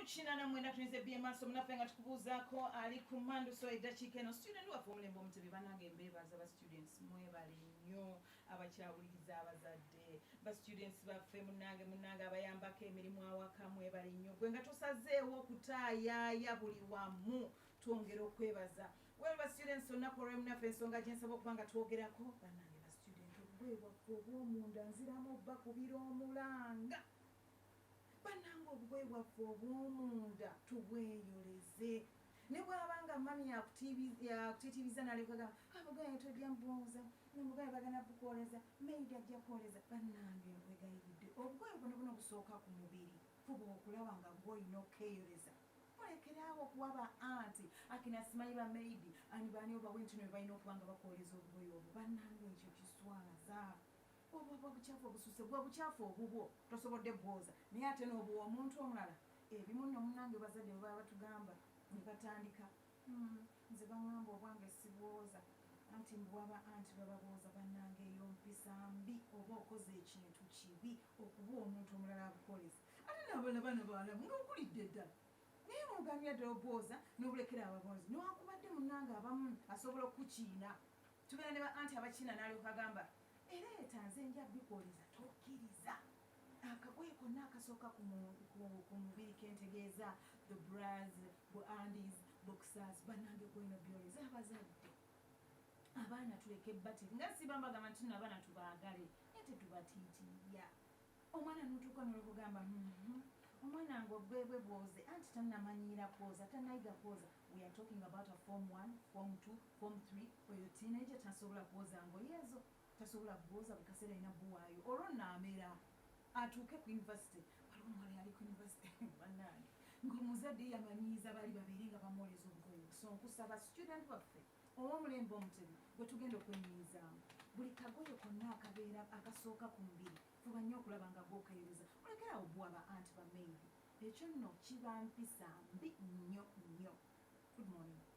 kinana mwenda tulize BMS mnafenga tukubuzaako ali kumando so edakiika eno student waffe omulembe omutebe banange mbeebaza ba students mwebale nnyo abakyawuliriza abazadde ba students baffe munange abayambako emirimu awaka mwebale nnyo gwe nga tosazeewo okutaayaaya buli wamu twongera okwebaza well ba students olunaku olw'emunaffe ensonga gye nsaba okuba nga twogerako banange ba student obugwe bwaffe obw'omunda nziramu obba kubira omulanga banange obugwe bwaffe obw'omunda tubweyoleze ne bw'abanga mami yakutitibiza nalekaga abugwe tojja mbuuza nomugwe bagana bukoleza meidi ajja kwoleza banange wegayidde obugwe buno busooka ku mubiri fuba okulaba nga gw'olina okeyoleza olekeraawo okuwaba anti akina simanyi ba meidi ani baani obawentino we balina okuba nga bakoleza obugoye obwo banange ekyo kiswaza obwo bukyaafu obususe bwa bukyaafu obubwo tosobodde bwoza naye ate n'obuwa omuntu omulala ebimu nno munange bazadde bwe baba batugamba ne batandika nze baŋŋamba obwange sibwoza anti mbwaba anti baba booza bannange eyo mpisa mbi oba okoze ekintu kibi okuba omuntu omulala abukoleza ate nabala bana baalamu ng'okulidde ddala naye mugamya ddala obwoza n'obulekera ababoozi newakubadde munnange abamu asobola okukiina tubeera ne ba anti abakiina n'alyoka agamba ereeta nze nja bikoleza tokkiriza akagoye konna akasooka ku mubiri kentegeeza the bras bu andis boxers bannange gweno byoleza abazadde abaana tuleke batiri nga sibambagamba nti abaana tubaagale naye tetubatiitiya omwana n'otuuka n'olwekugamba omwana ngo bwebwe bwoze anti tannamanyiira kwoza tannayiga kwoza we are talking about a form 1 form 2 form 3 oyo teenager tasobola kwoza ngoye ezo tasobola bwoza bukaseera ina buwaayo olwo naamera atuuke ku university waliwo omuwala yali ku university bannange ng'omuzadde yamanyiiza bali babiri nga bamwoleza obugoye so nkusaba student baffe ow'omulembe omutebi gwe tugenda okwenyiizaamu buli kagoye konna akabeera akasooka ku mubiri fuba nnyo okulaba nga gwokayiriza olekerawo bwaba anti ba maidi ekyo nno kiba mpisa mbi nnyo nnyo good morning